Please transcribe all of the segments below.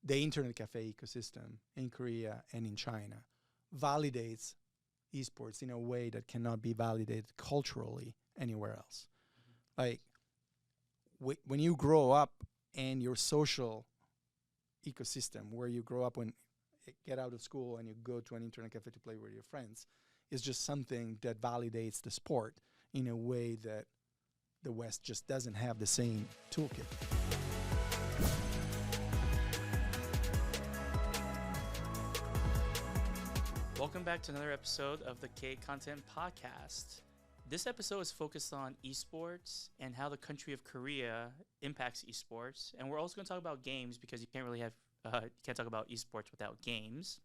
the internet cafe ecosystem in Korea and in China validates esports in a way that cannot be validated culturally anywhere else. Like when you grow up in your social ecosystem, where you grow up when get out of school and you go to an internet cafe to play with your friends, is just something that validates the sport in a way that the West just doesn't have the same toolkit. Welcome back to another episode of the K Content Podcast. This episode is focused on esports and how the country of Korea impacts esports. And we're also going to talk about games because you can't really have you can't talk about esports without games.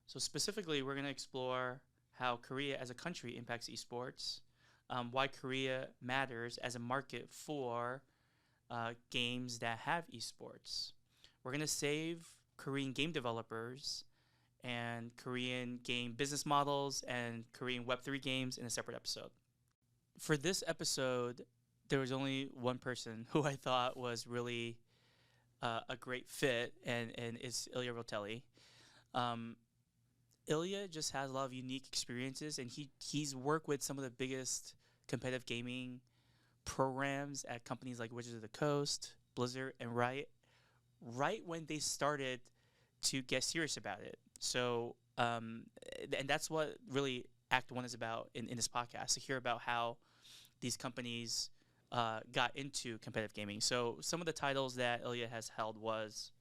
So specifically, we're going to explore how Korea as a country impacts esports, why Korea matters as a market for games that have esports. We're going to save Korean game developers and Korean game business models and Korean Web3 games in a separate episode. For this episode, there was only one person who I thought was really a great fit, and it's Ilja Rotelli. Ilja just has a lot of unique experiences, and he's worked with some of the biggest competitive gaming programs at companies like Wizards of the Coast, Blizzard, and Riot, right when they started to get serious about it. So, and that's what really Act 1 is about in this podcast, to hear about how these companies got into competitive gaming. So some of the titles that Ilja has held was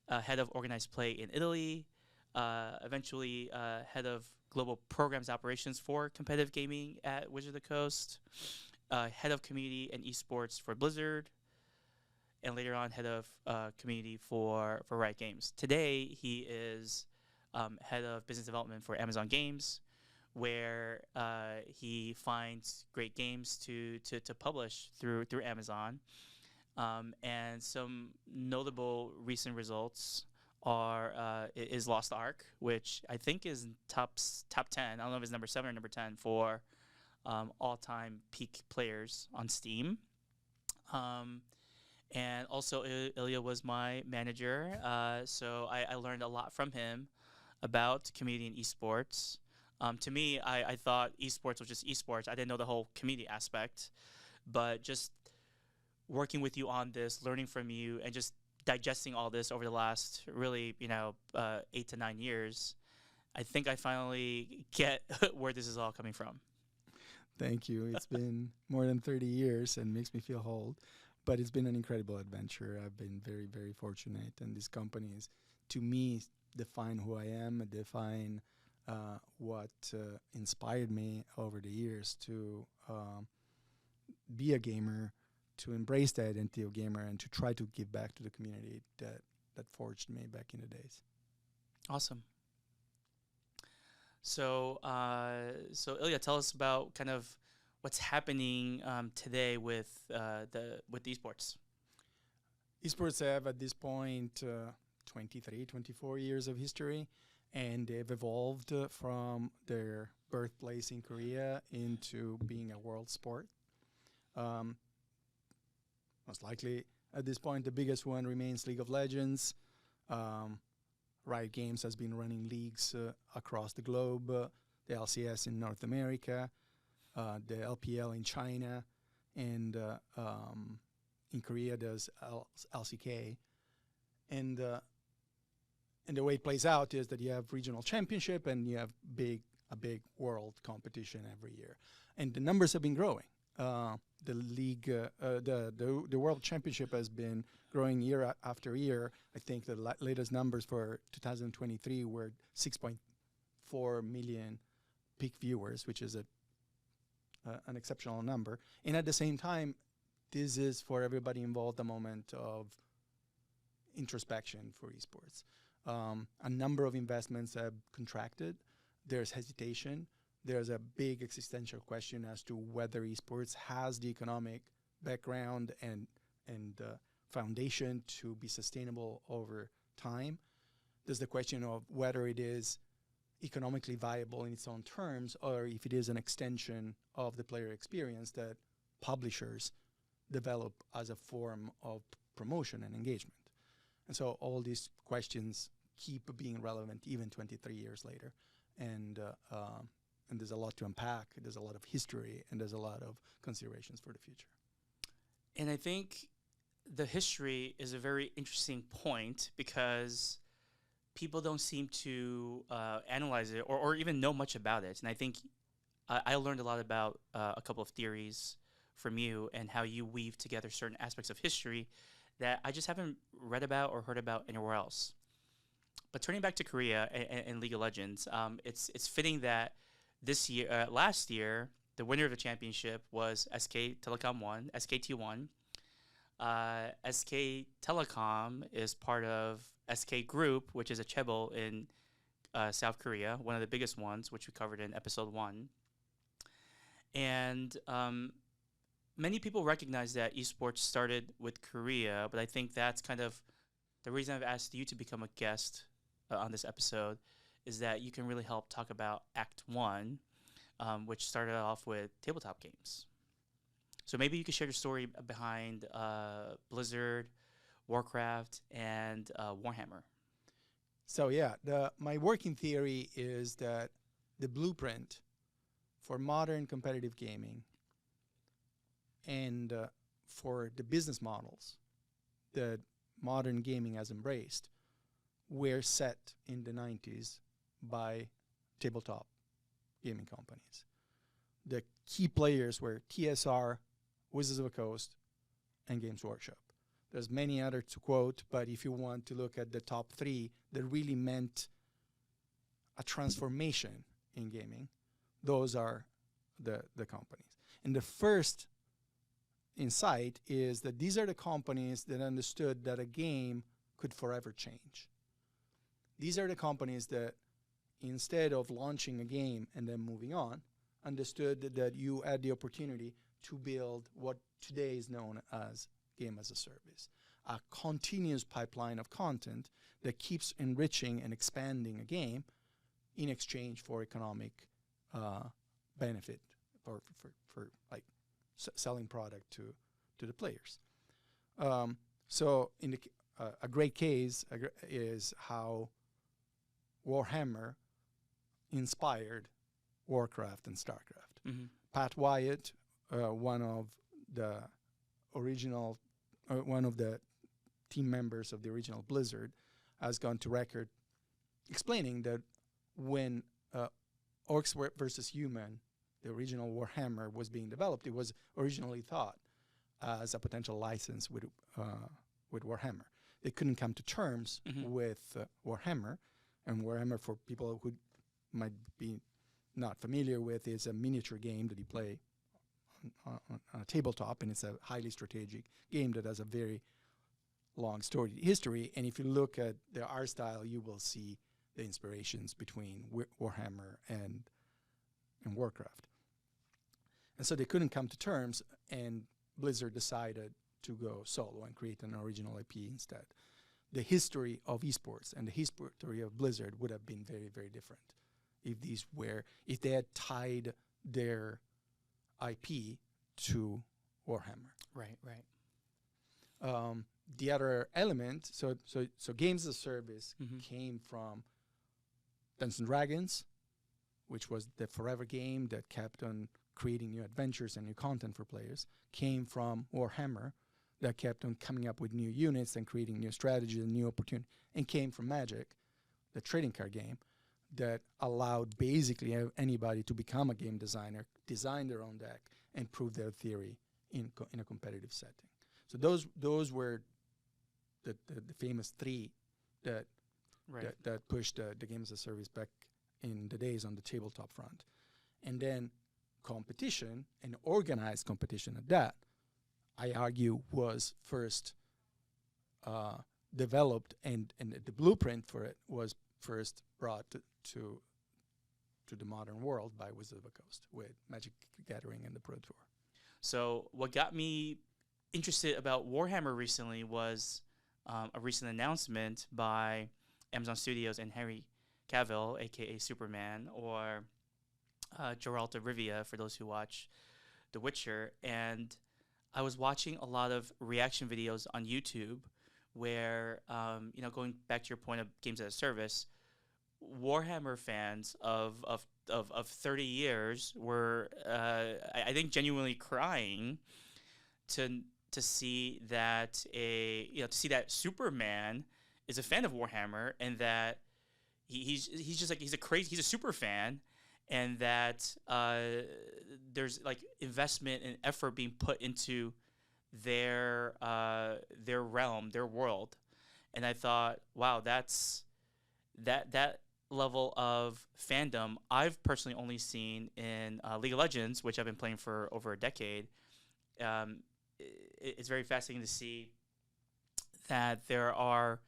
head of organized play in Italy, eventually head of global programs operations for competitive gaming at Wizards of the Coast, head of community and esports for Blizzard, and later on head of community for Riot Games. Today, he is head of business development for Amazon Games, where he finds great games to publish through Amazon. And some notable recent results is Lost Ark, which I think is top 10. I don't know if it's number 7 or number 10 for all-time peak players on Steam. And also, Ilja was my manager, so I learned a lot from him about community and esports. To me, I thought esports was just esports. I didn't know the whole community aspect. But just working with you on this, learning from you, and just digesting all this over the last really, 8 to 9 years, I think I finally get where this is all coming from. Thank you. It's been more than 30 years and makes me feel old. But it's been an incredible adventure. I've been very, very fortunate. And these companies, to me, define who I am, define what inspired me over the years to be a gamer, to embrace the identity of gamer, and to try to give back to the community that forged me back in the days. Awesome. So, Ilja, tell us about kind of what's happening today with esports. Esports have at this point 23, 24 years of history, and they've evolved from their birthplace in Korea into being a world sport. Most likely, at this point, the biggest one remains League of Legends. Riot Games has been running leagues across the globe, the LCS in North America, the LPL in China, and in Korea there's LCK. And the way it plays out is that you have regional championship and you have a big world competition every year, and the numbers have been growing. The league, the world championship has been growing year after year. I think the latest numbers for 2023 were 6.4 million peak viewers, which is an exceptional number. And at the same time, this is for everybody involved a moment of introspection for esports. A number of investments have contracted. There's hesitation. There's a big existential question as to whether esports has the economic background and foundation to be sustainable over time. There's the question of whether it is economically viable in its own terms, or if it is an extension of the player experience that publishers develop as a form of promotion and engagement. And so all these questions keep being relevant even 23 years later. And there's a lot to unpack. There's a lot of history, and there's a lot of considerations for the future. And I think the history is a very interesting point because people don't seem to analyze it or even know much about it. And I think I learned a lot about a couple of theories from you and how you weave together certain aspects of history that I just haven't read about or heard about anywhere else. But turning back to Korea and League of Legends, it's fitting that last year, the winner of the championship was SK Telecom won, SKT won. SK Telecom is part of SK Group, which is a chaebol in South Korea, one of the biggest ones, which we covered in episode 1. And many people recognize that esports started with Korea, but I think that's kind of the reason I've asked you to become a guest on this episode is that you can really help talk about Act 1, which started off with tabletop games. So maybe you could share your story behind Blizzard, Warcraft, and Warhammer. So yeah, my working theory is that the blueprint for modern competitive gaming and for the business models that modern gaming has embraced were set in the 90s by tabletop gaming companies. The key players were TSR, Wizards of the Coast, and Games Workshop. There's many others to quote, but if you want to look at the top 3 that really meant a transformation in gaming, those are the companies. And the first insight is that these are the companies that understood that a game could forever change. These are the companies that, instead of launching a game and then moving on, understood that you had the opportunity to build what today is known as game as a service, a continuous pipeline of content that keeps enriching and expanding a game in exchange for economic benefit for like selling product to the players. So in the a great case is how Warhammer inspired Warcraft and StarCraft. Mm-hmm. Pat Wyatt, one of the team members of the original Blizzard, has gone to record explaining that when Orcs versus Human, the original Warhammer, was being developed, it was originally thought as a potential license with Warhammer. They couldn't come to terms with Warhammer, and Warhammer, for people who might be not familiar with, is a miniature game that you play on a tabletop, and it's a highly strategic game that has a very long story history. And if you look at the art style, you will see the inspirations between Warhammer and Warcraft. And so they couldn't come to terms, and Blizzard decided to go solo and create an original IP instead. The history of esports and the history of Blizzard would have been very, very different if they had tied their IP to Warhammer. Right. The other element, so games as a service came from Dungeons and Dragons, which was the forever game that kept on creating new adventures and new content for players, came from Warhammer, that kept on coming up with new units and creating new strategies and new opportunities, and came from Magic, the trading card game, that allowed basically anybody to become a game designer, design their own deck, and prove their theory in a competitive setting. So those were the famous 3 that pushed the game as a service back in the days on the tabletop front. And then competition, and organized competition at that, I argue, was first developed, and the blueprint for it was first brought to the modern world by Wizards of the Coast with Magic the Gathering and the Pro Tour. So what got me interested about Warhammer recently was a recent announcement by Amazon Studios and Henry Cavill, a.k.a. Superman, or Geralt of Rivia, for those who watch The Witcher. And I was watching a lot of reaction videos on YouTube where going back to your point of games as a service, Warhammer fans of 30 years were I think genuinely crying to see that to see that Superman is a fan of Warhammer, and that he's just like he's a super fan, and that there's like investment and effort being put into their realm, their world. And I thought, wow, that level of fandom I've personally only seen in League of Legends, which I've been playing for over a decade. It's very fascinating to see that there are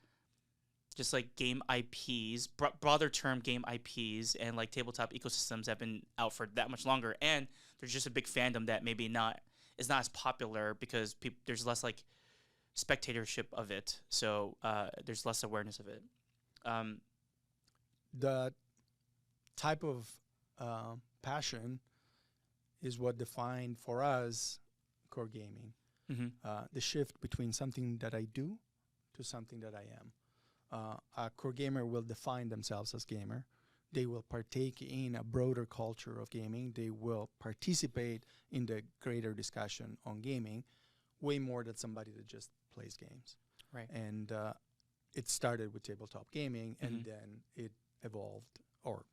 just like game IPs, broader term game IPs, and like tabletop ecosystems have been out for that much longer, and there's just a big fandom that maybe is not as popular because there's less like spectatorship of it, so there's less awareness of it. The type of passion is what defined for us core gaming. The shift between something that I do to something that I am. A core gamer will define themselves as gamer. They will partake in a broader culture of gaming. They will participate in the greater discussion on gaming way more than somebody that just plays games. Right. And it started with tabletop gaming, and then it evolved, or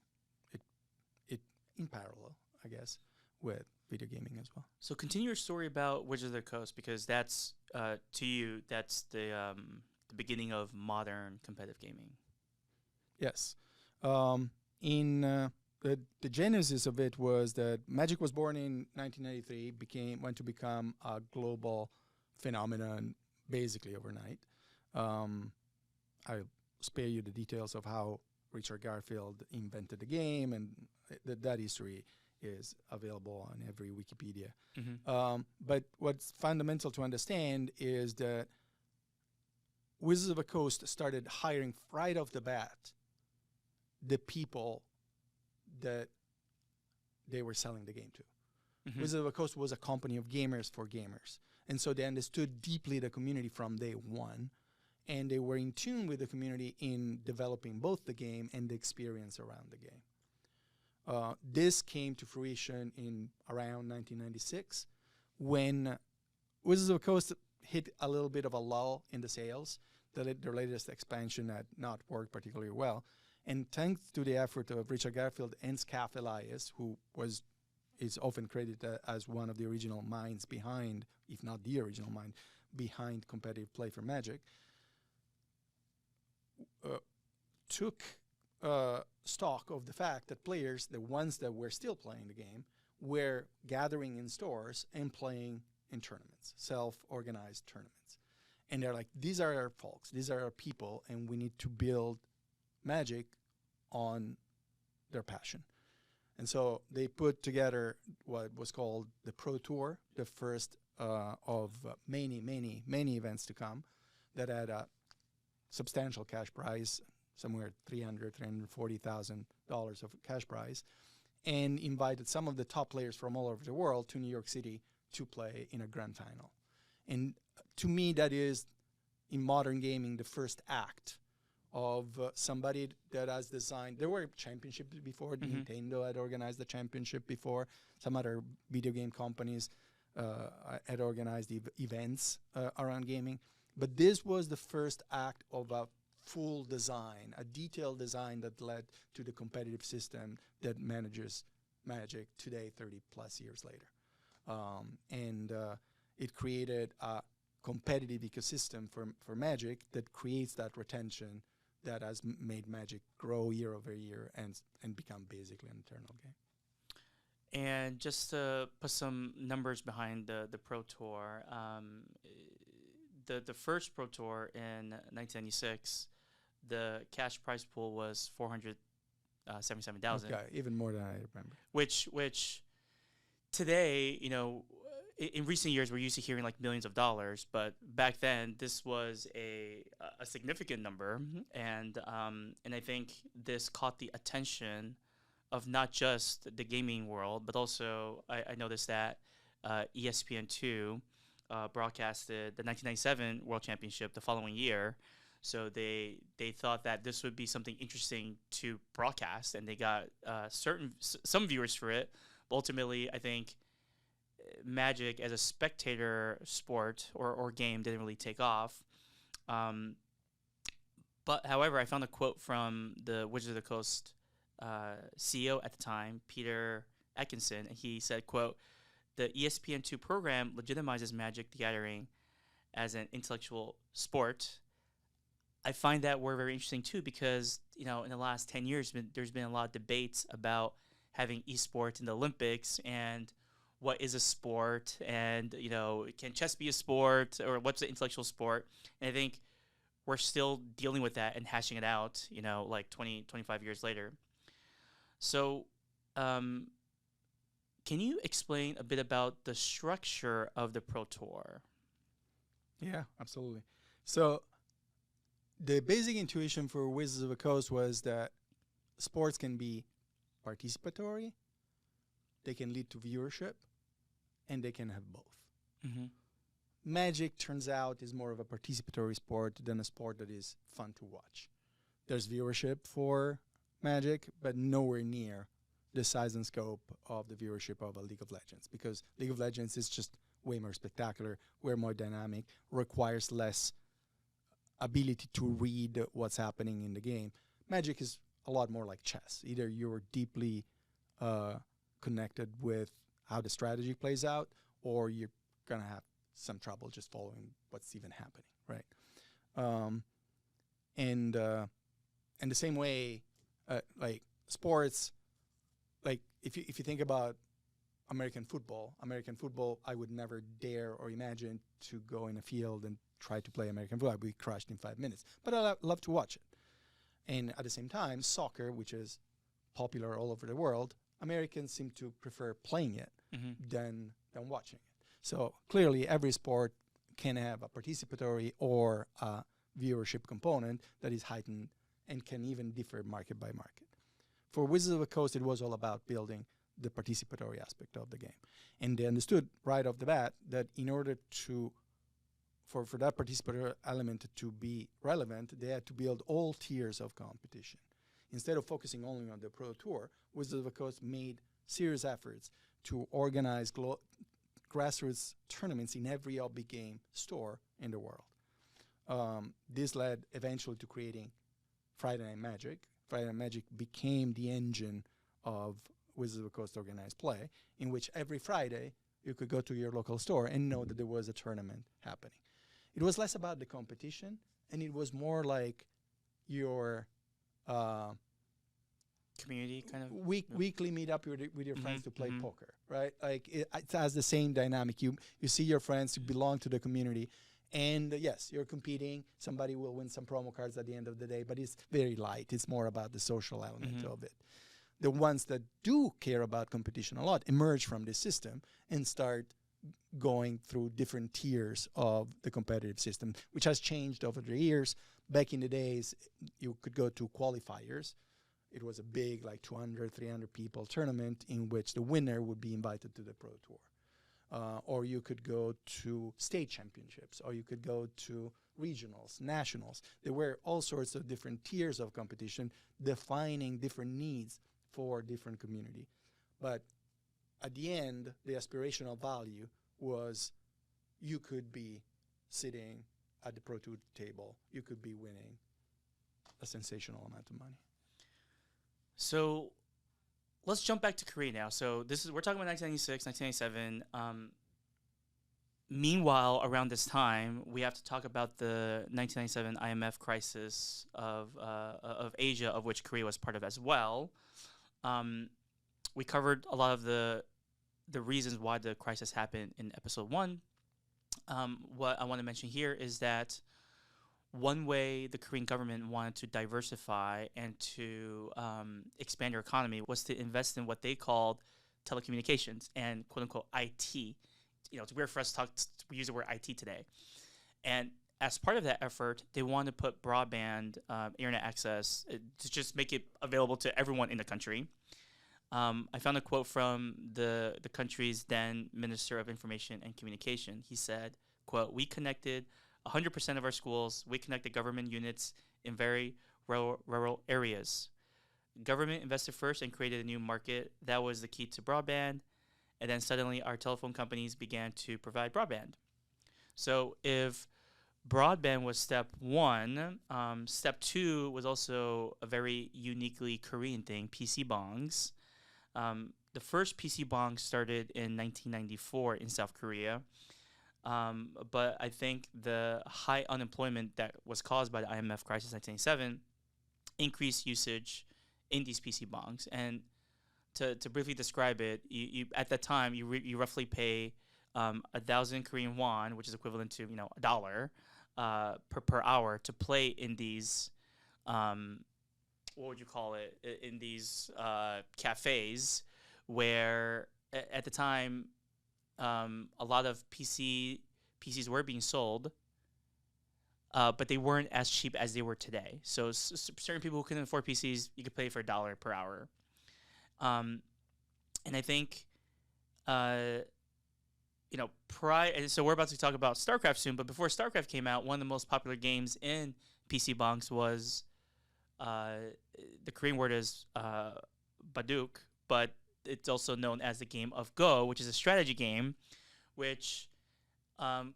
it in parallel, I guess, with video gaming as well. So continue your story about Wizards of the Coast, because that's to you that's the beginning of modern competitive gaming. Yes. In the genesis of it was that Magic was born in 1993, went to become a global phenomenon basically overnight. I'll spare you the details of how Richard Garfield invented the game, and that history is available on every Wikipedia. But what's fundamental to understand is that Wizards of the Coast started hiring right off the bat the people that they were selling the game to. Wizards of the Coast was a company of gamers for gamers. And so they understood deeply the community from day one, and they were in tune with the community in developing both the game and the experience around the game. This came to fruition in around 1996 when Wizards of the Coast hit a little bit of a lull in the sales. Their latest expansion had not worked particularly well. And thanks to the effort of Richard Garfield and Scaff Elias, who is often credited as one of the original minds behind, if not the original mind, behind competitive play for Magic, took stock of the fact that players, the ones that were still playing the game, were gathering in stores and playing in tournaments, self-organized tournaments. And they're like, these are our folks, these are our people, and we need to build Magic on their passion. And so they put together what was called the Pro Tour, the first of many, many, many events to come, that had a substantial cash prize, somewhere $340,000 of cash prize, and invited some of the top players from all over the world to New York City to play in a grand final. And to me, that is, in modern gaming, the first act of somebody that has designed. There were championships before. Nintendo had organized the championship before. Some other video game companies had organized events around gaming. But this was the first act of a full design, a detailed design that led to the competitive system that manages Magic today, 30 plus years later. And it created a competitive ecosystem for Magic that creates that retention that has made Magic grow year over year and become basically an eternal game. And just to put some numbers behind the Pro Tour, the first Pro Tour in 1996, the cash prize pool was $477,000. Okay, even more than I remember. Which today, in recent years, we're used to hearing like millions of dollars, but back then this was a significant number, and I think this caught the attention of not just the gaming world, but also I noticed that ESPN2 broadcasted the 1997 World Championship the following year. So they thought that this would be something interesting to broadcast, and they got some viewers for it. But ultimately, I think Magic as a spectator sport or game didn't really take off. But however, I found a quote from the Wizards of the Coast CEO at the time, Peter Atkinson, and he said, quote, "The ESPN2 program legitimizes Magic the Gathering as an intellectual sport." I find that word very interesting too, because in the last 10 years, there's been a lot of debates about having esports in the Olympics and what is a sport, and can chess be a sport, or what's an intellectual sport? And I think we're still dealing with that and hashing it out, like 20, 25 years later. So, can you explain a bit about the structure of the Pro Tour? Yeah, absolutely. So the basic intuition for Wizards of the Coast was that sports can be participatory, they can lead to viewership, and they can have both. Mm-hmm. Magic, turns out, is more of a participatory sport than a sport that is fun to watch. There's viewership for Magic, but nowhere near the size and scope of the viewership of a League of Legends, because League of Legends is just way more spectacular, way more dynamic, requires less ability to read what's happening in the game. Magic is a lot more like chess. Either you're deeply connected with how the strategy plays out, or you're going to have some trouble just following what's even happening, right? And the same way, like sports, like if you think about American football, I would never dare or imagine to go in a field and try to play American football. I'd be crushed in 5 minutes. But I love to watch it. And at the same time, soccer, which is popular all over the world, Americans seem to prefer playing it than watching it. So clearly, every sport can have a participatory or a viewership component that is heightened and can even differ market by market. For Wizards of the Coast, it was all about building the participatory aspect of the game. And they understood right off the bat that in order for that participatory element to be relevant, they had to build all tiers of competition. Instead of focusing only on the Pro Tour, Wizards of the Coast made serious efforts to organize grassroots tournaments in every hobby game store in the world. This led eventually to creating Friday Night Magic. Friday Night Magic became the engine of Wizards of the Coast organized play, in which every Friday you could go to your local store and know that there was a tournament happening. It was less about the competition, and it was more like your community kind of weekly meet up with your friends to play poker, right? Like it has the same dynamic. You see your friends, you belong to the community, and yes, you're competing. Somebody will win some promo cards at the end of the day, but it's very light. It's more about the social element of it. The ones that do care about competition a lot emerge from this system and start going through different tiers of the competitive system, which has changed over the years. Back in the days, you could go to qualifiers. It was a big, like 200, 300 people tournament in which the winner would be invited to the Pro Tour. Or you could go to state championships, or you could go to regionals, nationals. There were all sorts of different tiers of competition defining different needs for different community. But at the end, the aspirational value was you could be sitting at the Pro Tour table. You could be winning a sensational amount of money. So let's jump back to Korea now. So we're talking about 1996, 1997. Meanwhile, around this time, we have to talk about the 1997 IMF crisis of Asia, of which Korea was part of as well. We covered a lot of the reasons why the crisis happened in episode 1. What I want to mention here is that one way the Korean government wanted to diversify and to expand their economy was to invest in what they called telecommunications and quote-unquote IT. It's weird for us to we use the word IT today. And as part of that effort, they wanted to put broadband internet access to just make it available to everyone in the country. I found a quote from the country's then Minister of Information and Communication. He said, quote, "We connected 100% of our schools. We connected government units in very rural areas. Government invested first and created a new market. That was the key to broadband. And then suddenly our telephone companies began to provide broadband." So if broadband was step one, step two was also a very uniquely Korean thing, PC bongs. The first PC bong started in 1994 in South Korea. But I think the high unemployment that was caused by the IMF crisis in 1997 increased usage in these PC bongs. And to briefly describe it, you at that time you roughly pay 1,000 Korean won, which is equivalent to a dollar per hour, to play in these what would you call it, in these cafes, where at the time a lot of PCs were being sold, but they weren't as cheap as they were today. So certain people who couldn't afford PCs, you could play for $1 per hour. And I think, and so we're about to talk about StarCraft soon, but before StarCraft came out, one of the most popular games in PC bongs was, the Korean word is Baduk, but it's also known as the game of Go, which is a strategy game, which,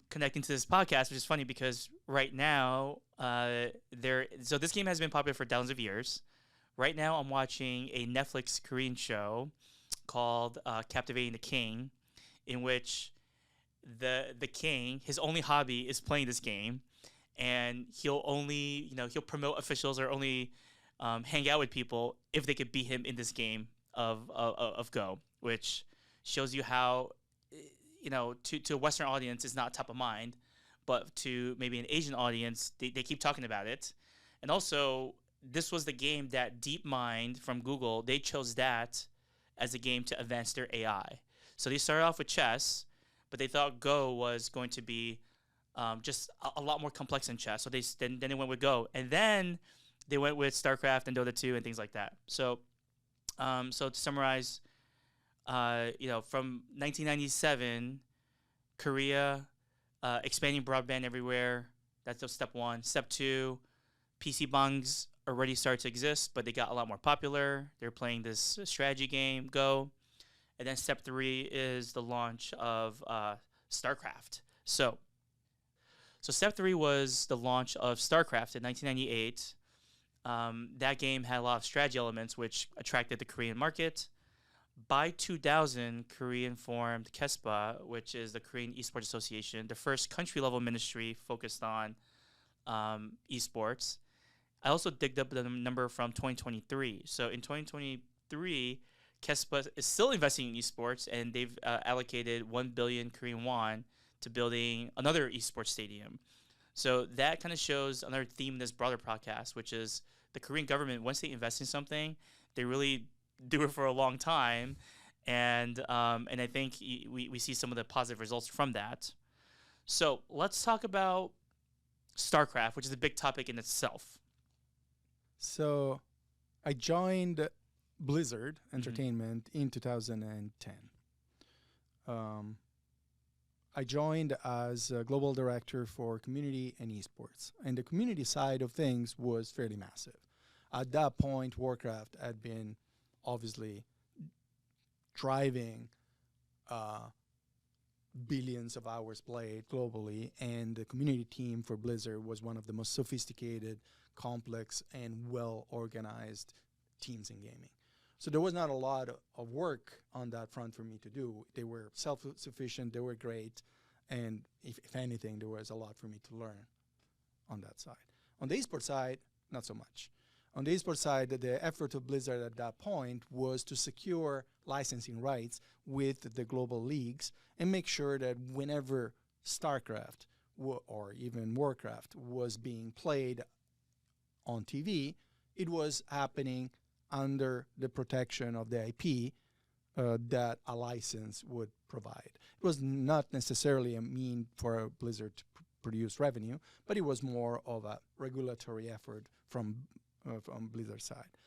connecting to this podcast, which is funny because right now, so this game has been popular for thousands of years. Right now, I'm watching a Netflix Korean show called Captivating the King, in which the king, his only hobby is playing this game, and he'll only, he'll promote officials or only hang out with people if they could beat him in this game of Go, which shows you how, to a Western audience it's not top of mind, but to maybe an Asian audience, they keep talking about it. And also, this was the game that DeepMind from Google, they chose that as a game to advance their AI. So they started off with chess, but they thought Go was going to be just a lot more complex than chess. So then they went with Go, and then they went with StarCraft and Dota 2 and things like that. So, so to summarize, from 1997, Korea expanding broadband everywhere. That's step one. Step two, PC bongs already started to exist, but they got a lot more popular. They're playing this strategy game, Go. And then step three is the launch of StarCraft. So step three was the launch of StarCraft in 1998. That game had a lot of strategy elements, which attracted the Korean market. By 2000, Korea formed KESPA, which is the Korean Esports Association, the first country-level ministry focused on esports. I also digged up the number from 2023. So in 2023, KESPA is still investing in esports, and they've allocated 1 billion Korean won to building another esports stadium. So that kind of shows another theme in this broader podcast, which is the Korean government, once they invest in something, they really do it for a long time. And I think we see some of the positive results from that. So let's talk about StarCraft, which is a big topic in itself. So I joined Blizzard Entertainment in 2010. I joined as a global director for community and esports. And the community side of things was fairly massive. At that point, Warcraft had been obviously driving billions of hours played globally, and the community team for Blizzard was one of the most sophisticated, complex, and well-organized teams in gaming. So there was not a lot of work on that front for me to do. They were self-sufficient, they were great, and if anything, there was a lot for me to learn on that side. On the esports side, not so much. On the esports side, the effort of Blizzard at that point was to secure licensing rights with the global leagues and make sure that whenever StarCraft or even Warcraft was being played on TV, it was happening under the protection of the IP that a license would provide. It was not necessarily a mean for Blizzard to produce revenue, but it was more of a regulatory effort from Blizzard's side.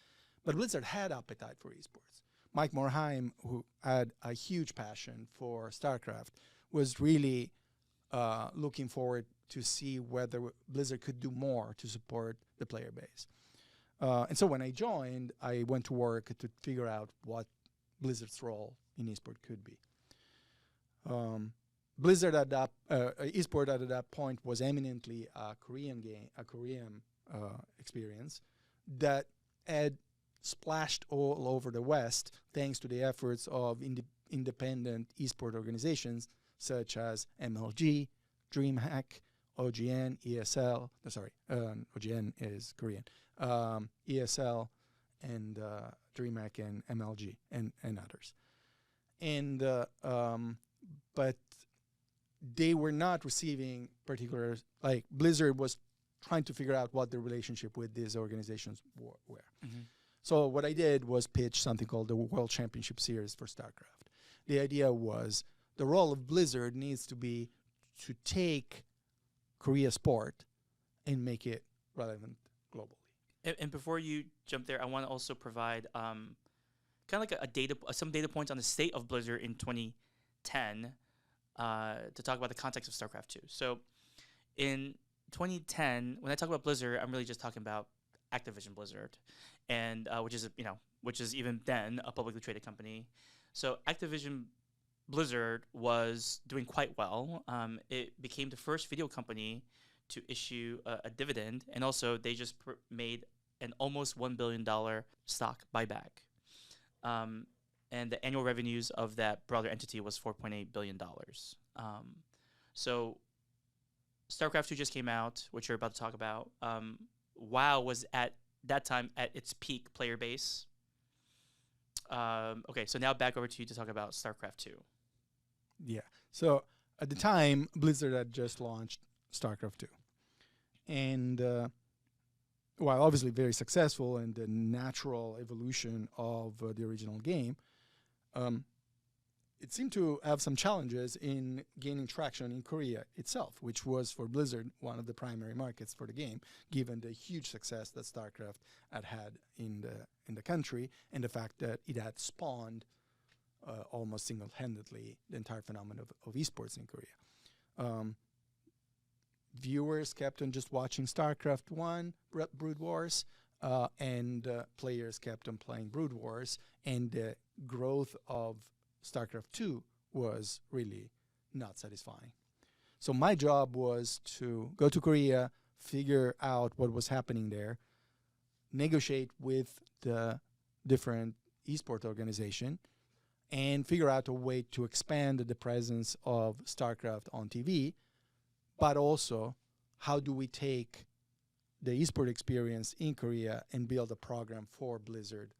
But Blizzard had appetite for esports. Mike Morheim, who had a huge passion for StarCraft, was really looking forward to see whether Blizzard could do more to support the player base. And so when I joined, I went to work to figure out what Blizzard's role in esport could be. Blizzard at that esport at that point was eminently a Korean experience that had splashed all over the West thanks to the efforts of independent esport organizations such as MLG, DreamHack, OGN, ESL. OGN is Korean. ESL and DreamHack and MLG and others. And but they were not receiving particular, like Blizzard was trying to figure out what the relationship with these organizations were. Mm-hmm. So what I did was pitch something called the World Championship Series for StarCraft. The idea was the role of Blizzard needs to be to take Korea sport and make it relevant globally. And before you jump there, I want to also provide kind of like some data points on the state of Blizzard in 2010 to talk about the context of StarCraft 2. So in 2010, when I talk about Blizzard, I'm really just talking about Activision Blizzard, and which is even then a publicly traded company. So Activision Blizzard was doing quite well. It became the first video company to issue a dividend, and also they just made an almost $1 billion stock buyback. And the annual revenues of that broader entity was $4.8 billion. So StarCraft 2 just came out, which you're about to talk about. WoW was at that time at its peak player base. Okay, so now back over to you to talk about StarCraft 2. Yeah. So at the time, Blizzard had just launched StarCraft 2. And while obviously very successful in the natural evolution of the original game, it seemed to have some challenges in gaining traction in Korea itself, which was for Blizzard one of the primary markets for the game, given the huge success that StarCraft had in the country and the fact that it had spawned almost single-handedly the entire phenomenon of esports in Korea. Viewers kept on just watching StarCraft 1, Brood Wars, and players kept on playing Brood Wars, and the growth of StarCraft 2 was really not satisfying. So my job was to go to Korea, figure out what was happening there, negotiate with the different esport organization, and figure out a way to expand the presence of StarCraft on TV, but also how do we take the esport experience in Korea and build a program for Blizzard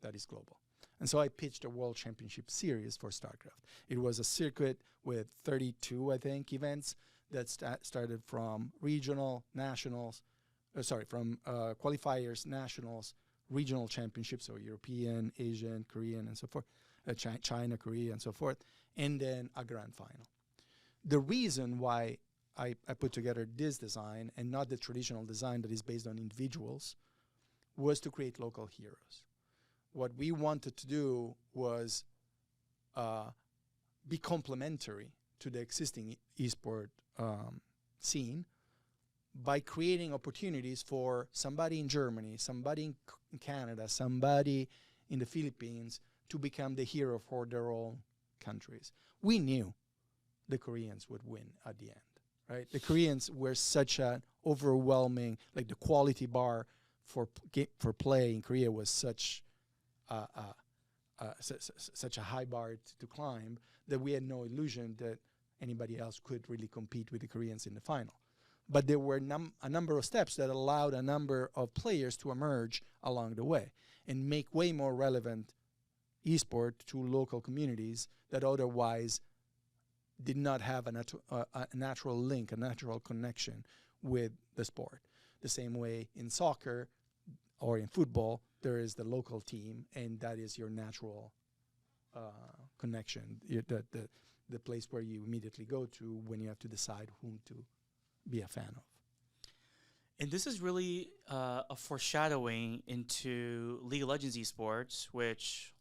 that is global. And so I pitched a World Championship Series for StarCraft. It was a circuit with 32, I think, events that started from regional, nationals, qualifiers, nationals, regional championships, so European, Asian, Korean, and so forth, China, Korea, and so forth, and then a grand final. The reason why I put together this design and not the traditional design that is based on individuals was to create local heroes. What we wanted to do was be complementary to the existing esport scene by creating opportunities for somebody in Germany, somebody in Canada, somebody in the Philippines to become the hero for their own countries. We knew the Koreans would win at the end, right? The Koreans were such an overwhelming, like the quality bar for play in Korea was such a high bar to climb that we had no illusion that anybody else could really compete with the Koreans in the final. But there were a number of steps that allowed a number of players to emerge along the way and make way more relevant esport to local communities that otherwise did not have a natural link, a natural connection with the sport. The same way in soccer or in football, there is the local team, and that is your natural connection, the place where you immediately go to when you have to decide whom to be a fan of. And this is really a foreshadowing into League of Legends esports, which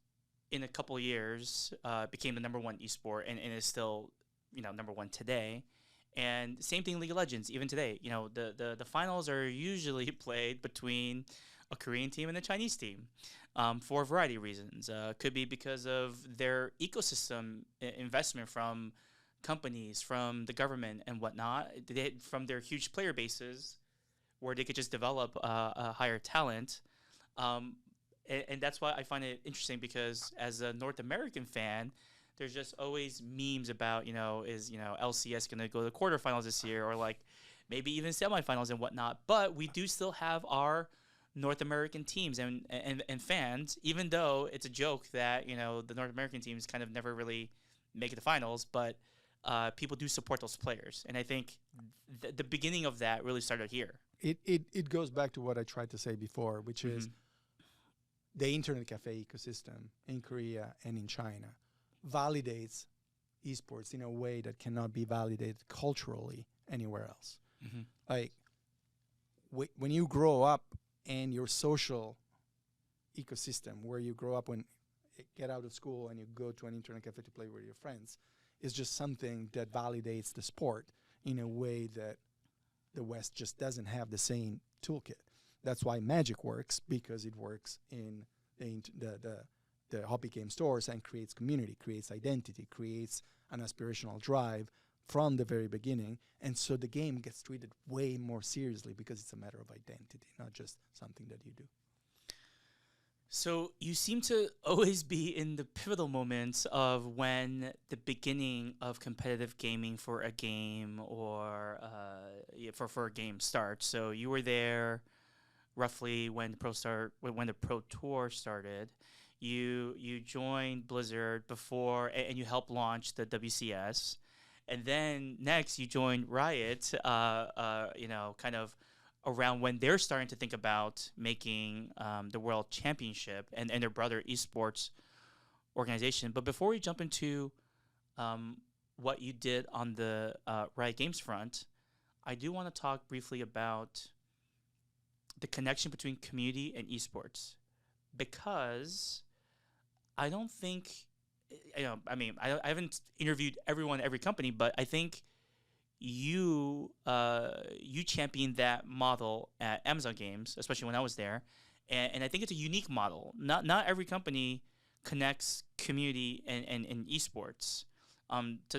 in a couple years became the number one esport and is still, number one today. And same thing, League of Legends, even today. The finals are usually played between a Korean team and a Chinese team for a variety of reasons. Could be because of their ecosystem investment from companies, from the government and whatnot, from their huge player bases where they could just develop a higher talent. And that's why I find it interesting, because as a North American fan, there's just always memes about, is LCS going to go to the quarterfinals this year, or like maybe even semifinals and whatnot. But we do still have our North American teams and fans, even though it's a joke that, the North American teams kind of never really make it to finals, but people do support those players. And I think the beginning of that really started here. It goes back to what I tried to say before, which is the internet cafe ecosystem in Korea and in China validates esports in a way that cannot be validated culturally anywhere else. Like when you grow up and your social ecosystem, where you grow up, when you get out of school and you go to an internet cafe to play with your friends, is just something that validates the sport in a way that the West just doesn't have the same toolkit. That's why Magic works, because it works in the hobby game stores and creates community, creates identity, creates an aspirational drive from the very beginning. And so the game gets treated way more seriously because it's a matter of identity, not just something that you do. So you seem to always be in the pivotal moments of when the beginning of competitive gaming for a game or for a game starts. So you were there roughly when the Pro Tour started. You joined Blizzard before, and you helped launch the WCS, and then next you joined Riot. Kind of around when they're starting to think about making the World Championship and their brother esports organization. But before we jump into what you did on the Riot Games front, I do want to talk briefly about the connection between community and esports, because I don't think, I haven't interviewed everyone, every company, but I think you championed that model at Amazon Games, especially when I was there, and I think it's a unique model. Not every company connects community and esports.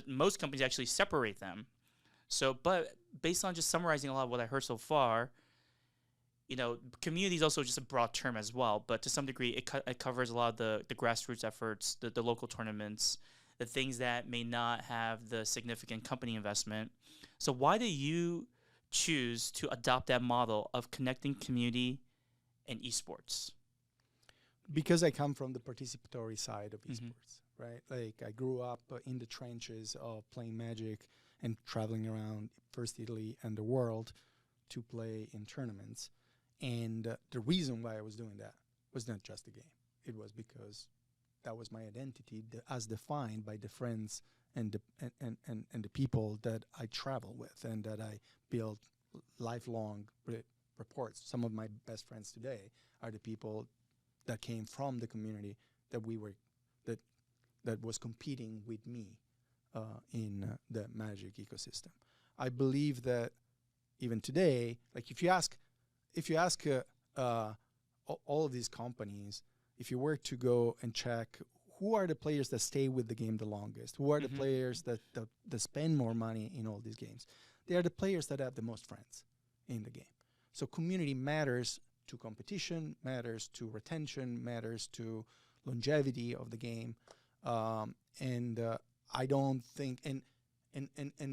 Most companies actually separate them. So, but based on just summarizing a lot of what I heard so far, community is also just a broad term as well, but to some degree it covers a lot of the grassroots efforts, the local tournaments, the things that may not have the significant company investment. So why do you choose to adopt that model of connecting community and esports? Because I come from the participatory side of esports, right? Like I grew up in the trenches of playing Magic and traveling around first Italy and the world to play in tournaments. And the reason why I was doing that was not just the game. It was because that was my identity, as defined by the friends and the people that I travel with and that I build lifelong reports. Some of my best friends today are the people that came from the community that was competing with me in the Magic ecosystem. I believe that even today, like if you ask all of these companies, if you were to go and check who are the players that stay with the game the longest, who are the players that spend more money in all these games, they are the players that have the most friends in the game. So community matters to competition, matters to retention, matters to longevity of the game. I don't think, and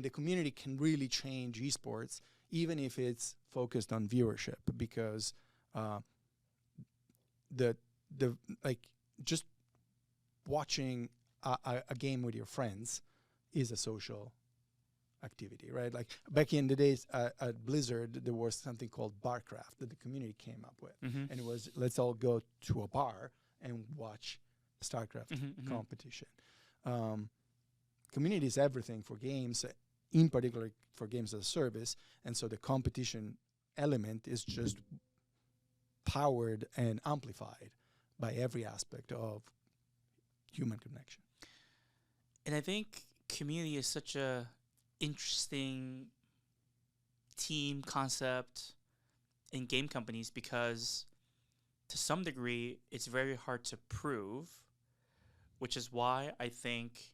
the community can really change esports, even if it's focused on viewership, because just watching a game with your friends is a social activity, right? Like back in the days at Blizzard, there was something called Barcraft that the community came up with, and it was, let's all go to a bar and watch StarCraft competition. Community is everything for games, in particular for games as a service, and so the competition element is just powered and amplified by every aspect of human connection. And I think community is such a interesting team concept in game companies because to some degree it's very hard to prove, which is why I think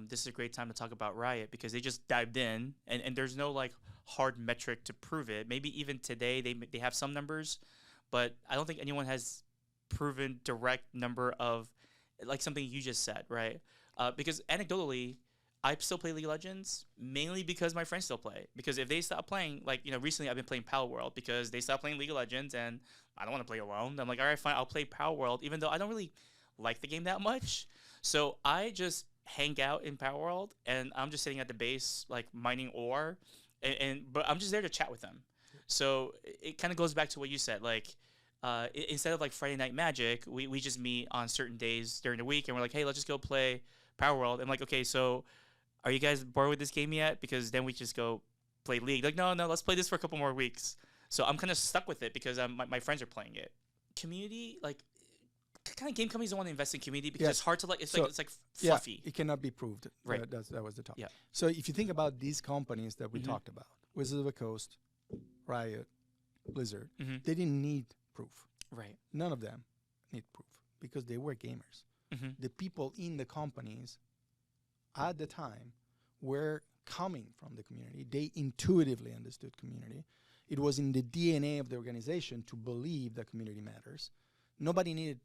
this is a great time to talk about Riot because they just dived in and there's no like hard metric to prove it. Maybe even today they have some numbers, but I don't think anyone has proven direct number of like something you just said, right? Because anecdotally, I still play League of Legends mainly because my friends still play. Because if they stop playing, like, you know, recently I've been playing Power World because they stopped playing League of Legends and I don't want to play alone. I'm like, all right, fine, I'll play Power World, even though I don't really like the game that much. So I just hang out in Power World and I'm just sitting at the base, like mining ore, but I'm just there to chat with them. So it kind of goes back to what you said, like, instead of like Friday Night Magic, we just meet on certain days during the week and we're like, hey, let's just go play Power World. I'm like, okay, so are you guys bored with this game yet? Because then we just go play League. Like, no, let's play this for a couple more weeks. So I'm kind of stuck with it because my friends are playing it. Community, like, kind of game companies don't want to invest in community because it's hard to like. It's like fluffy. Yeah, it cannot be proved. Right. That was the topic. Yeah. So if you think about these companies that we talked about, Wizards of the Coast, Riot, Blizzard, they didn't need proof. Right. None of them need proof because they were gamers. The people in the companies at the time were coming from the community. They intuitively understood community. It was in the DNA of the organization to believe that community matters. Nobody needed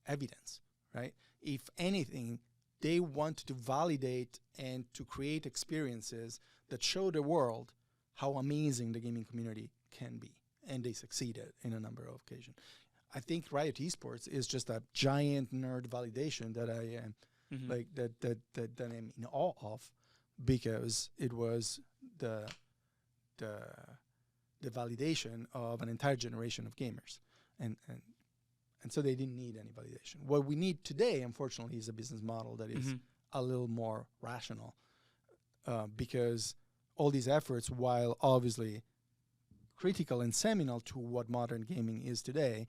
evidence, right? If anything, they wanted to validate and to create experiences that show the world how amazing the gaming community can be. And they succeeded in a number of occasions. I think Riot Esports is just a giant nerd validation that I am like that I'm in awe of, because it was the validation of an entire generation of gamers, and so they didn't need any validation. What we need today, unfortunately, is a business model that is a little more rational, because all these efforts, while obviously critical and seminal to what modern gaming is today,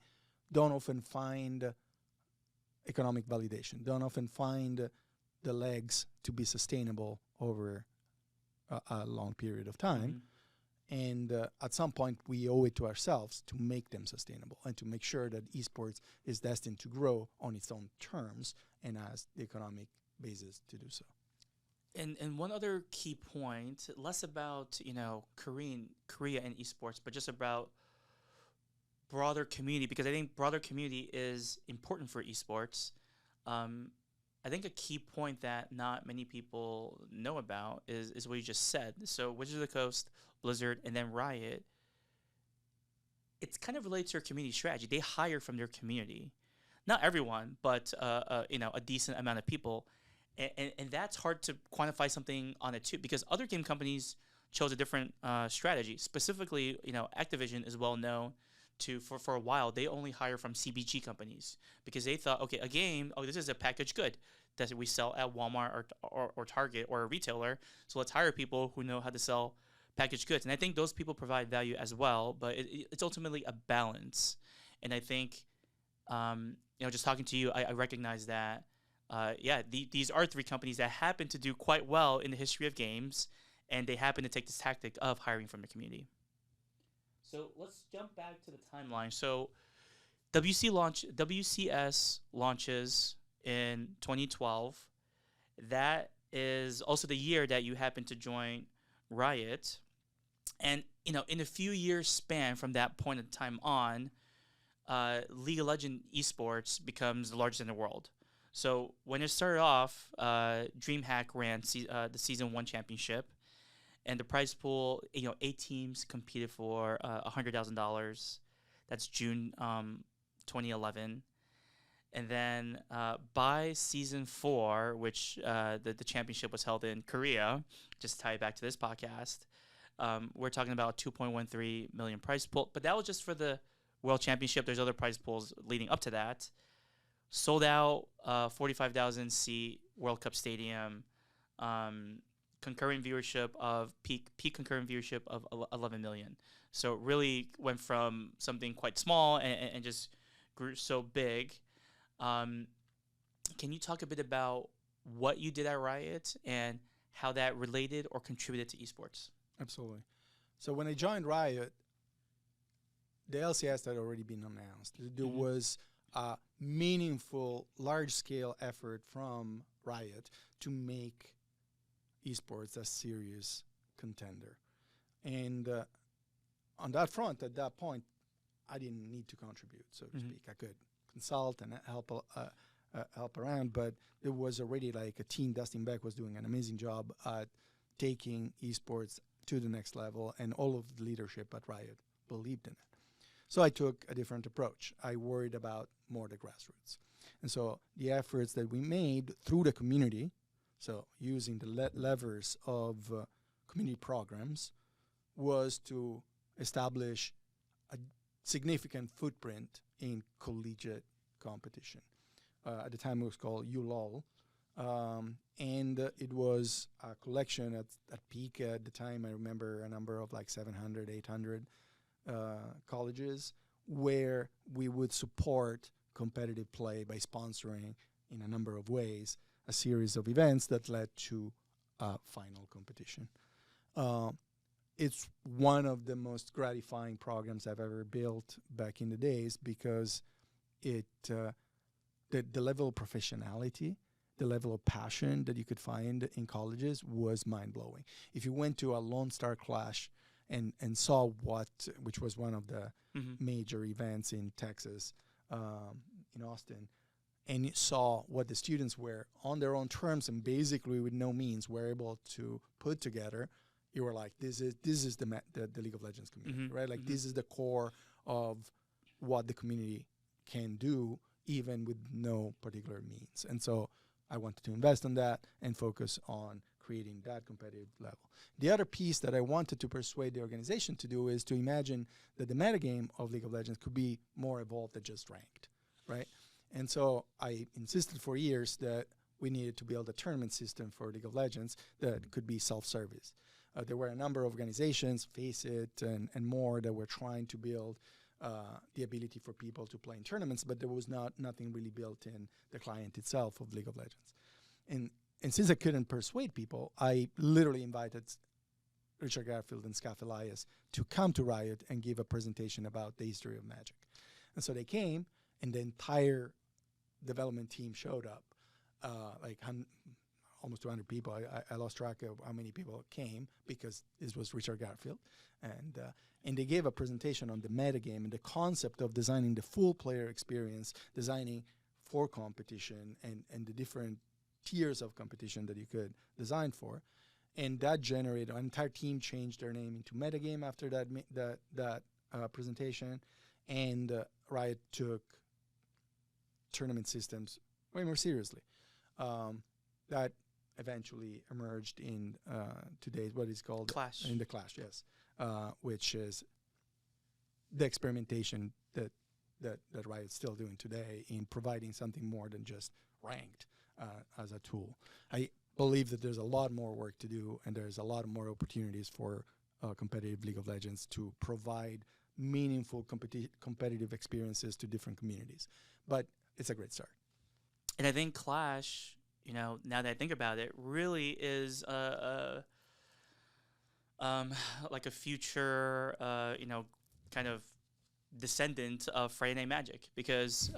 don't often find economic validation, don't often find the legs to be sustainable over a long period of time. And at some point, we owe it to ourselves to make them sustainable and to make sure that esports is destined to grow on its own terms and has the economic basis to do so. And one other key point, less about, you know, Korea and esports, but just about broader community, because I think broader community is important for esports. I think a key point that not many people know about is what you just said. So Wizards of the Coast, Blizzard, and then Riot, it's kind of related to their community strategy. They hire from their community. Not everyone, but you know, a decent amount of people. And that's hard to quantify something on it too, because other game companies chose a different strategy. Specifically, you know, Activision is well known to for a while they only hire from CBG companies because they thought, okay, a game, this is a packaged good that we sell at Walmart or Target or a retailer, so let's hire people who know how to sell packaged goods. And I think those people provide value as well, but it's ultimately a balance. And I think, you know, just talking to you, I recognize that. These are three companies that happen to do quite well in the history of games, and they happen to take this tactic of hiring from the community. So let's jump back to the timeline. So WCS launches in 2012. That is also the year that you happen to join Riot. And, you know, in a few years span from that point in time on, League of Legends esports becomes the largest in the world. So when it started off, DreamHack ran the Season 1 championship. And the prize pool, you know, 8 teams competed for $100,000. That's June 2011. And then by Season 4, which the championship was held in Korea, just to tie it back to this podcast, we're talking about 2.13 million prize pool. But that was just for the World Championship. There's other prize pools leading up to that. Sold out 45,000 seat World Cup stadium. Concurrent viewership of peak concurrent viewership of 11 million. So it really went from something quite small and just grew so big. Can you talk a bit about what you did at Riot and how that related or contributed to esports? Absolutely. So when I joined Riot, the LCS had already been announced. There was a meaningful, large-scale effort from Riot to make esports a serious contender. And on that front, at that point, I didn't need to contribute, so to speak. I could consult and help around, but there was already like a team. Dustin Beck was doing an amazing job at taking esports to the next level, and all of the leadership at Riot believed in it. So I took a different approach. I worried about more the grassroots. And so the efforts that we made through the community, so using the levers of community programs, was to establish a significant footprint in collegiate competition. At the time it was called ULOL. And it was a collection at peak at the time. I remember a number of like 700, 800 colleges where we would support competitive play by sponsoring in a number of ways a series of events that led to a final competition. It's one of the most gratifying programs I've ever built back in the days because it the level of professionality, the level of passion that you could find in colleges was mind-blowing. If you went to a Lone Star Clash and saw which was one of the major events in Texas, in Austin, and you saw what the students were on their own terms and basically with no means were able to put together, you were like, this is the League of Legends community, right? Like this is the core of what the community can do, even with no particular means. And so I wanted to invest in that and focus on creating that competitive level. The other piece that I wanted to persuade the organization to do is to imagine that the metagame of League of Legends could be more evolved than just ranked, right? And so I insisted for years that we needed to build a tournament system for League of Legends that could be self-service. There were a number of organizations, Faceit and more, that were trying to build the ability for people to play in tournaments, but there was nothing really built in the client itself of League of Legends. And since I couldn't persuade people, I literally invited Richard Garfield and Scaf Elias to come to Riot and give a presentation about the history of Magic. And so they came, and the entire development team showed up, almost 200 people. I lost track of how many people came because this was Richard Garfield. And they gave a presentation on the metagame and the concept of designing the full player experience, designing for competition and the different tiers of competition that you could design for. And that generated, an entire team changed their name into Metagame after that presentation. And Riot took tournament systems way more seriously. That eventually emerged in today's, what is called Clash. In the Clash, yes, which is the experimentation that Riot's still doing today in providing something more than just ranked as a tool. I believe that there's a lot more work to do, and there's a lot more opportunities for competitive League of Legends to provide meaningful competitive experiences to different communities. But it's a great start. And I think Clash, now that I think about it, really is like a future, kind of descendant of Friday Night Magic, because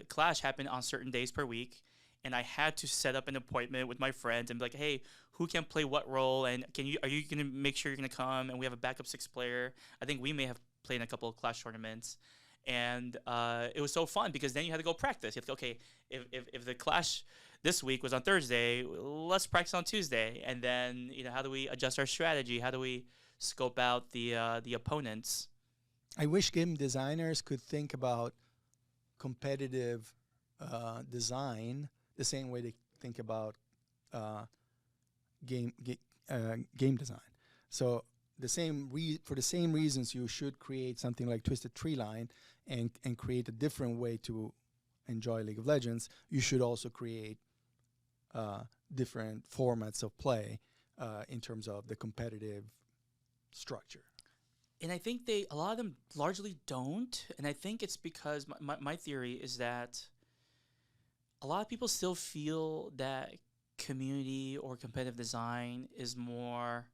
Clash happened on certain days per week, and I had to set up an appointment with my friends and be like, hey, who can play what role, and are you going to make sure you're going to come, and we have a backup 6th player. I think we may have played in a couple of Clash tournaments. And it was so fun because then you had to go practice. You have to, okay, if the Clash this week was on Thursday, let's practice on Tuesday. And then, how do we adjust our strategy? How do we scope out the opponents? I wish game designers could think about competitive design the same way they think about game design. So for the same reasons you should create something like Twisted Treeline and create a different way to enjoy League of Legends, you should also create different formats of play in terms of the competitive structure. And I think a lot of them largely don't. And I think it's because my theory is that a lot of people still feel that community or competitive design is more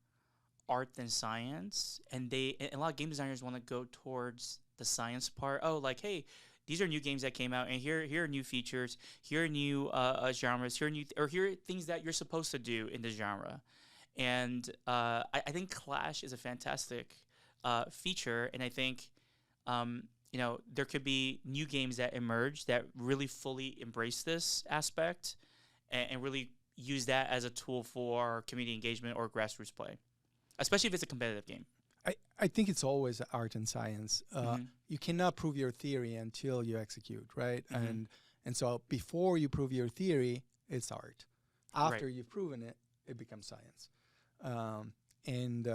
art than science, and a lot of game designers want to go towards the science part. Oh, like, hey, these are new games that came out, and here are new features, here are new genres, here are things that you're supposed to do in the genre. And I think Clash is a fantastic feature, and I think there could be new games that emerge that really fully embrace this aspect and really use that as a tool for community engagement or grassroots play, especially if it's a competitive game. I think it's always art and science. You cannot prove your theory until you execute, right? And so before you prove your theory, it's art. After you've proven it, it becomes science. And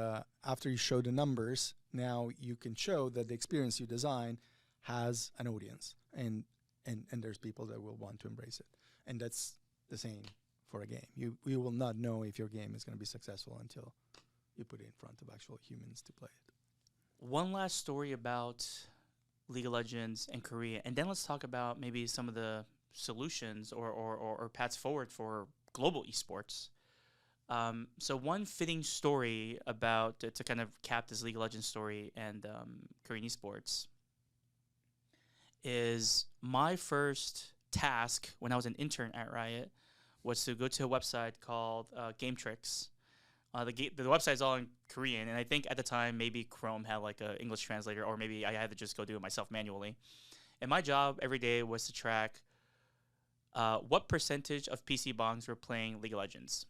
after you show the numbers, now you can show that the experience you design has an audience, and there's people that will want to embrace it. And that's the same for a game. You will not know if your game is going to be successful until you put it in front of actual humans to play it. One last story about League of Legends and Korea, and then let's talk about maybe some of the solutions or paths forward for global esports. So one fitting story about to kind of cap this League of Legends story and Korean esports is my first task when I was an intern at Riot was to go to a website called Game Tricks. The website is all in Korean, and I think at the time maybe Chrome had like an English translator, or maybe I had to just go do it myself manually. And my job every day was to track what percentage of PC bongs were playing League of Legends.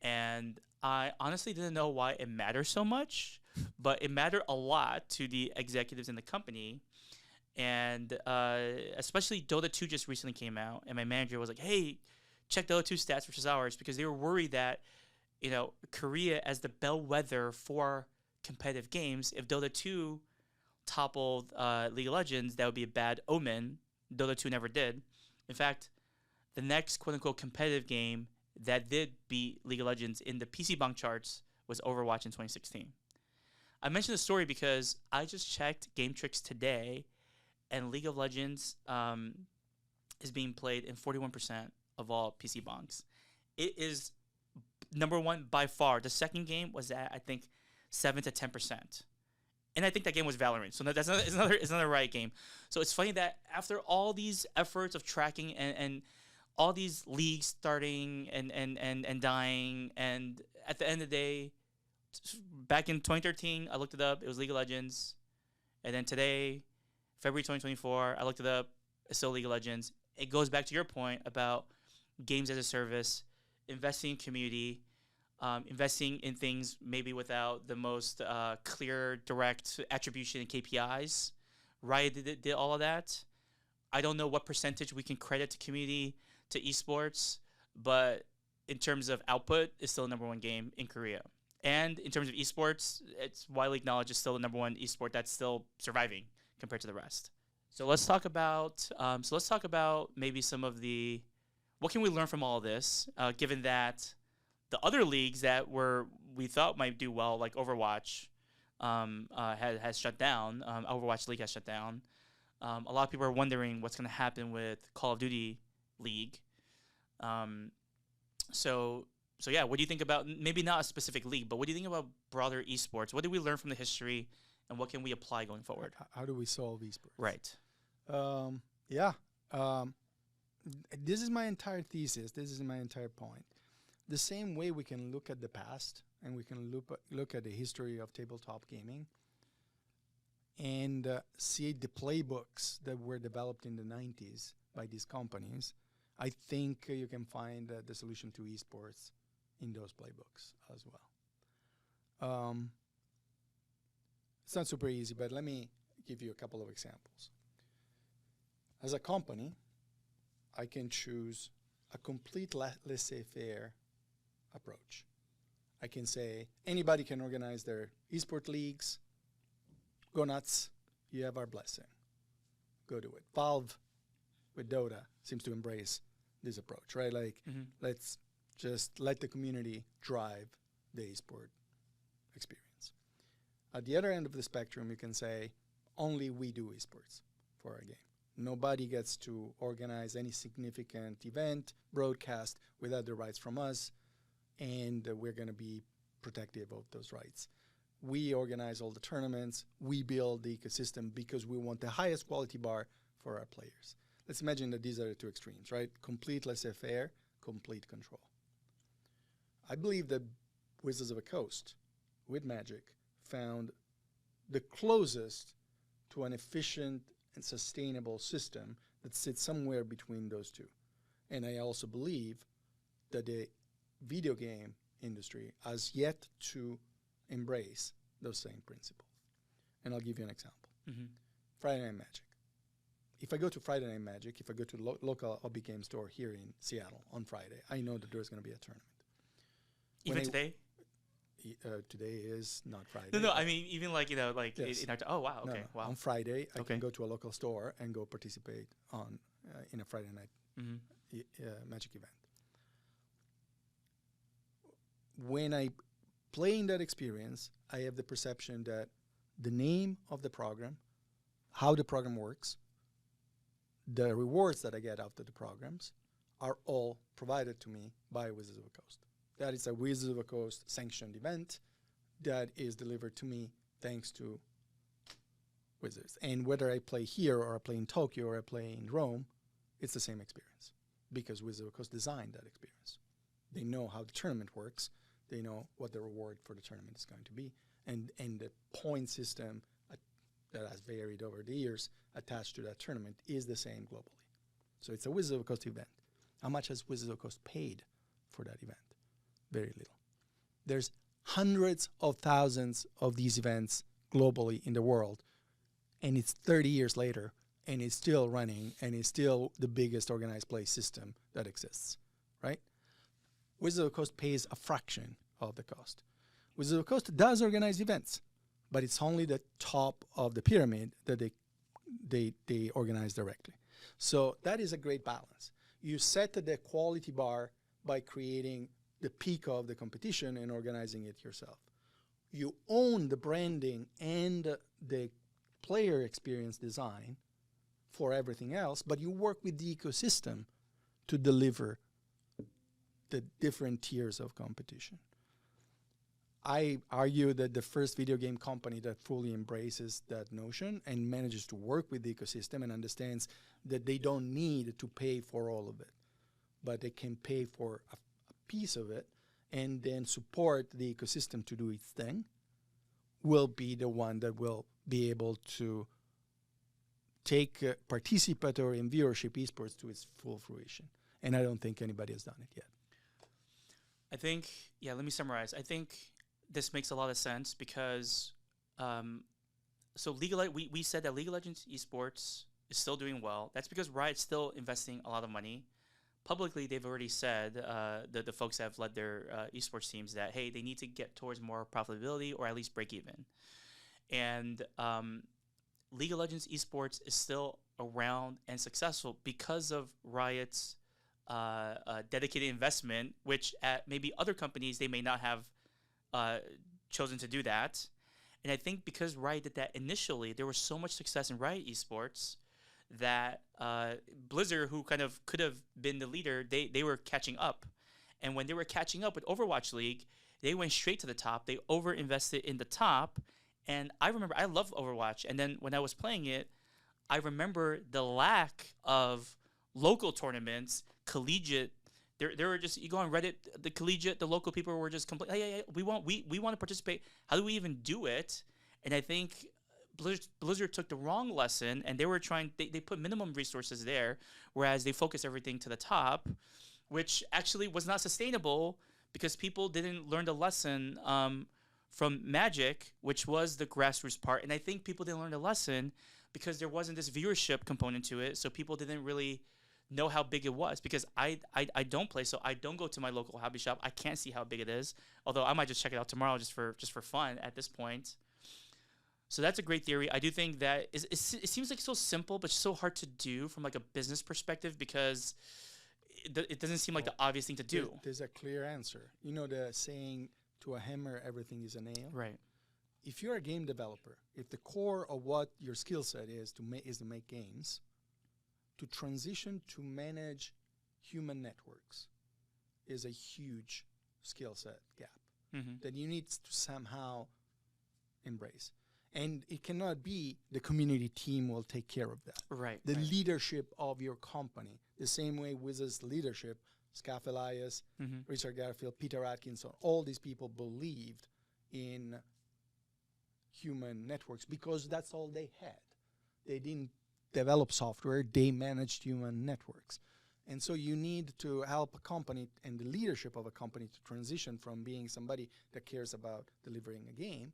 And I honestly didn't know why it matters so much, but it mattered a lot to the executives in the company. And especially Dota 2 just recently came out, and my manager was like, hey, check Dota 2 stats versus ours, because they were worried that, Korea as the bellwether for competitive games, if Dota 2 toppled League of Legends, that would be a bad omen. Dota 2 never did. In fact, the next quote-unquote competitive game that did beat League of Legends in the PC Bang charts was Overwatch in 2016. I mentioned the story because I just checked Game Tricks today, and League of Legends is being played in 41% of all PC bongs. It is number one by far. The second game was at, I think, 7 to 10%. And I think that game was Valorant. So that's another Riot game. So it's funny that after all these efforts of tracking and all these leagues starting and dying, and at the end of the day, back in 2013, I looked it up. It was League of Legends. And then today, February 2024, I looked it up. It's still League of Legends. It goes back to your point about games as a service, investing in community, investing in things maybe without the most clear, direct attribution and KPIs. Riot did all of that. I don't know what percentage we can credit to community, to esports, but in terms of output, it's still the number one game in Korea. And in terms of esports, it's widely acknowledged it's still the number one esport that's still surviving compared to the rest. So let's talk about maybe some of the what can we learn from all of this, given that the other leagues that we thought might do well, like Overwatch, has shut down. Overwatch League has shut down. A lot of people are wondering what's going to happen with Call of Duty League. So yeah, what do you think about maybe not a specific league, but what do you think about broader esports? What did we learn from the history, and what can we apply going forward? How do we solve esports? Right. This is my entire thesis. This is my entire point. The same way we can look at the past and we can look at the history of tabletop gaming and see the playbooks that were developed in the 90s by these companies, I think you can find the solution to esports in those playbooks as well. It's not super easy, but let me give you a couple of examples. As a company, I can choose a complete laissez-faire approach. I can say anybody can organize their esport leagues. Go nuts. You have our blessing. Go do it. Valve with Dota seems to embrace this approach, right? Like, let's just let the community drive the esport experience. At the other end of the spectrum, you can say only we do esports for our game. Nobody gets to organize any significant event, broadcast without the rights from us, and we're going to be protective of those rights. We organize all the tournaments. We build the ecosystem because we want the highest quality bar for our players. Let's imagine that these are the two extremes, right? Complete laissez-faire, complete control. I believe that Wizards of the Coast, with Magic, found the closest to an efficient and sustainable system that sits somewhere between those two. And I also believe that the video game industry has yet to embrace those same principles. And I'll give you an example. Friday Night Magic. If I go to Friday Night Magic, if I go to the local hobby game store here in Seattle on Friday, I know that there's going to be a tournament. Even today? Today is not Friday. No, I mean, even like, Yes. oh, wow, okay, No. wow. On Friday, I Okay. can go to a local store and go participate on in a Friday Night Magic event. When I play in that experience, I have the perception that the name of the program, how the program works, the rewards that I get out of the programs are all provided to me by Wizards of the Coast. That is a Wizards of the Coast sanctioned event that is delivered to me thanks to Wizards. And whether I play here or I play in Tokyo or I play in Rome, it's the same experience because Wizards of the Coast designed that experience. They know how the tournament works. They know what the reward for the tournament is going to be. And the point system that has varied over the years attached to that tournament is the same globally. So it's a Wizards of the Coast event. How much has Wizards of the Coast paid for that event? Very little. There's hundreds of thousands of these events globally in the world, and it's 30 years later, and it's still running, and it's still the biggest organized play system that exists, right? Wizards of the Coast pays a fraction of the cost. Wizards of the Coast does organize events, but it's only the top of the pyramid that they organize directly. So that is a great balance. You set the quality bar by creating the peak of the competition and organizing it yourself. You own the branding and the player experience design for everything else, but you work with the ecosystem to deliver the different tiers of competition. I argue that the first video game company that fully embraces that notion and manages to work with the ecosystem and understands that they don't need to pay for all of it, but they can pay for a piece of it and then support the ecosystem to do its thing will be the one that will be able to take participatory and viewership esports to its full fruition. And I don't think anybody has done it yet. I think, let me summarize. I think this makes a lot of sense because, so we said that League of Legends Esports is still doing well. That's because Riot's still investing a lot of money. Publicly, they've already said, the folks that have led their esports teams, that, hey, they need to get towards more profitability or at least break even. And League of Legends Esports is still around and successful because of Riot's dedicated investment, which at maybe other companies, they may not have chosen to do that. And I think because Riot did that initially, there was so much success in Riot Esports that Blizzard, who kind of could have been the leader, they were catching up. And when they were catching up with Overwatch League, they went straight to the top. They over-invested in the top. And I remember, I love Overwatch. And then when I was playing it, I remember the lack of local tournaments, collegiate. There were just, you go on Reddit, the collegiate, the local people were just complaining, hey, we want to participate. How do we even do it? And I think Blizzard took the wrong lesson, and they were they put minimum resources there, whereas they focused everything to the top, which actually was not sustainable because people didn't learn the lesson from Magic, which was the grassroots part. And I think people didn't learn the lesson because there wasn't this viewership component to it, so people didn't really know how big it was, because I don't play, so I don't go to my local hobby shop. I can't see how big it is, although I might just check it out tomorrow just for fun at this point. So that's a great theory. I do think that it seems like so simple, but so hard to do from like a business perspective because it doesn't seem like the obvious thing to do. There's a clear answer. You know the saying, to a hammer, everything is a nail? Right. If you're a game developer, if the core of what your skill set is to make games, to transition to manage human networks is a huge skill set gap that you need to somehow embrace. And it cannot be the community team will take care of that. Right. The leadership of your company, the same way Wizards leadership, Scaff Elias, Richard Garfield, Peter Atkinson, all these people believed in human networks because that's all they had. They didn't develop software, they managed human networks. And so you need to help a company and the leadership of a company to transition from being somebody that cares about delivering a game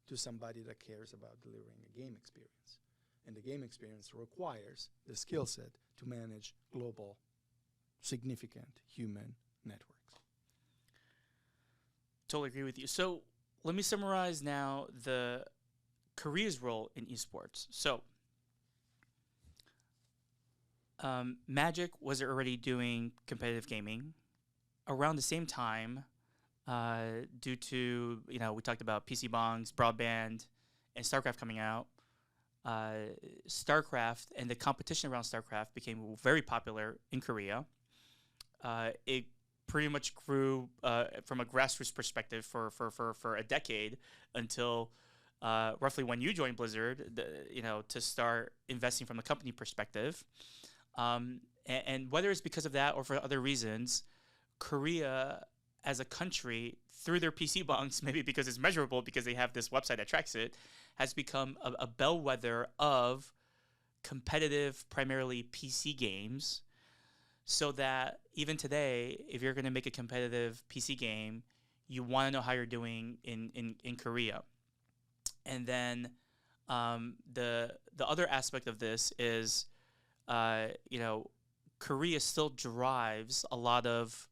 to somebody that cares about delivering a game experience. And the game experience requires the skill set to manage global, significant human networks. Totally agree with you. So let me summarize now the Korea's role in esports. So Magic was already doing competitive gaming around the same time, due to, we talked about PC bongs, broadband, and StarCraft coming out. StarCraft and the competition around StarCraft became very popular in Korea. It pretty much grew from a grassroots perspective for a decade until roughly when you joined Blizzard, to start investing from the company perspective. And whether it's because of that or for other reasons, Korea as a country, through their PC bongs, maybe because it's measurable, because they have this website that tracks it, has become a bellwether of competitive, primarily PC games, so that even today, if you're going to make a competitive PC game, you want to know how you're doing in Korea. And then the other aspect of this is, Korea still drives a lot of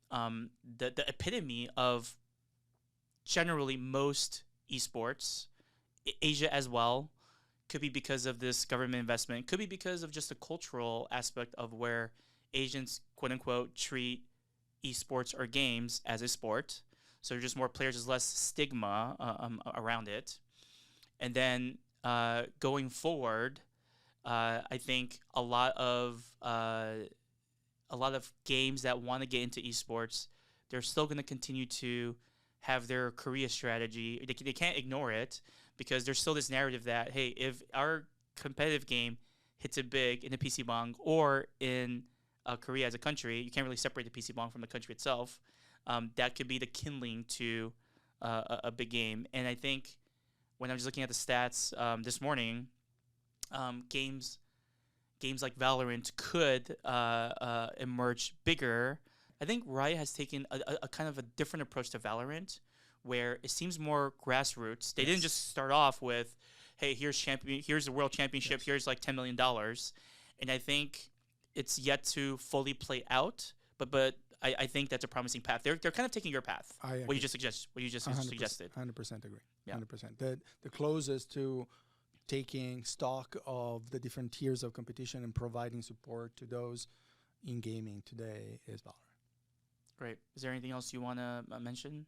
the epitome of generally most esports. Asia as well. Could be because of this government investment. Could be because of just the cultural aspect of where Asians, quote unquote, treat esports or games as a sport. So there's just more players, there's less stigma around it. And then going forward, I think a lot of games that want to get into esports, they're still going to continue to have their Korea strategy. They can't ignore it because there's still this narrative that, hey, if our competitive game hits it big in the PC bong or in Korea as a country, you can't really separate the PC bong from the country itself. That could be the kindling to a big game. And I think when I was looking at the stats this morning, games like Valorant could emerge bigger. I think Riot has taken a kind of a different approach to Valorant, where it seems more grassroots. They didn't just start off with, hey, here's the world championship, here's like $10 million. And I think it's yet to fully play out, but I think that's a promising path. They're kind of taking your path. What you just suggested. 100% agree. Yeah. 100%. The closest to taking stock of the different tiers of competition and providing support to those in gaming today is Valorant. Great. Is there anything else you want to mention?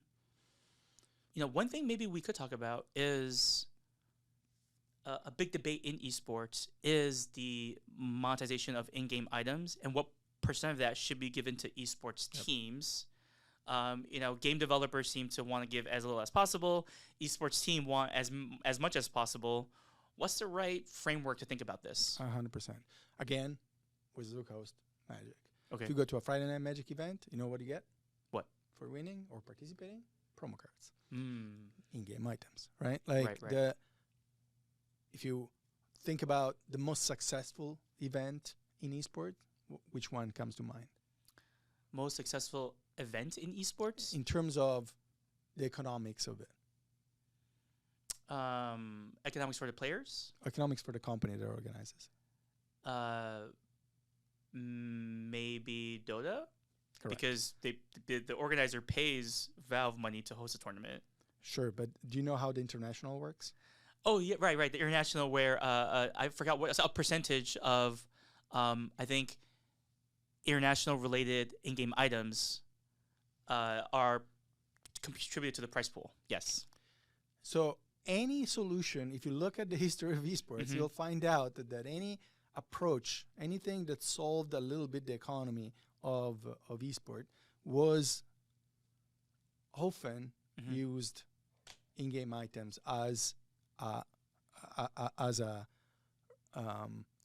One thing maybe we could talk about is a big debate in esports is the monetization of in-game items and what percent of that should be given to esports teams. Game developers seem to want to give as little as possible. Esports team want as much as possible. What's the right framework to think about this? 100%. Again, Wizards of the Coast, Magic. Okay. If you go to a Friday Night Magic event, you know what you get? What? For winning or participating? Promo cards. Mm. In-game items, right? Like right. If you think about the most successful event in esports, which one comes to mind? Most successful event in esports? In terms of the economics of it. Economics for the players? Economics for the company that organizes. Maybe Dota? Correct. Because the organizer pays Valve money to host a tournament. Sure, but do you know how the international works? Oh, yeah, right. The international where I forgot what a percentage of, I think, international related in-game items are contributed to the prize pool. Yes. So any solution, if you look at the history of esports, you'll find out that any approach, anything that solved a little bit the economy of esport was often used in-game items as a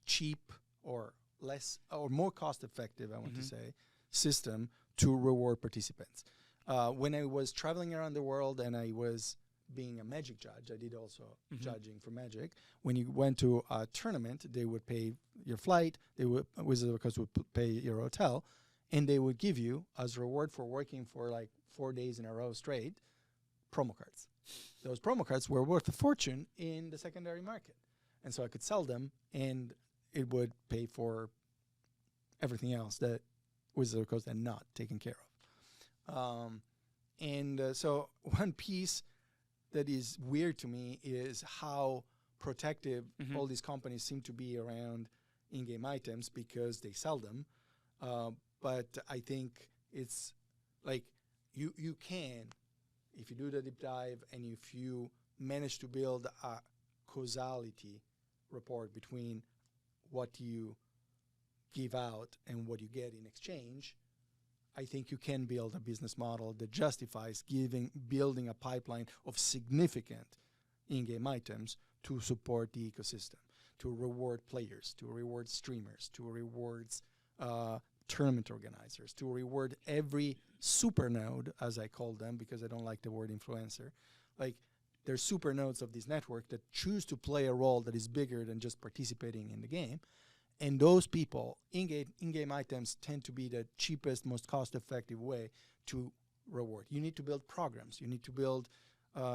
cheap or less or more cost-effective, I want to say, system to reward participants. When I was traveling around the world and I was being a Magic judge, I did also judging for Magic. When you went to a tournament, they would pay your flight, Wizards of the Coast would pay your hotel, and they would give you, as a reward for working for like 4 days in a row straight, promo cards. Those promo cards were worth a fortune in the secondary market. And so I could sell them, and it would pay for everything else that Wizards of the Coast had not taken care of. So one piece that is weird to me is how protective all these companies seem to be around in-game items because they sell them. But I think it's like you can, if you do the deep dive and if you manage to build a causality report between what you give out and what you get in exchange, I think you can build a business model that justifies building a pipeline of significant in-game items to support the ecosystem, to reward players, to reward streamers, to reward tournament organizers, to reward every super node, as I call them, because I don't like the word influencer. Like, there's super nodes of this network that choose to play a role that is bigger than just participating in the game. And those people, in-game items tend to be the cheapest, most cost-effective way to reward. You need to build programs. You need to build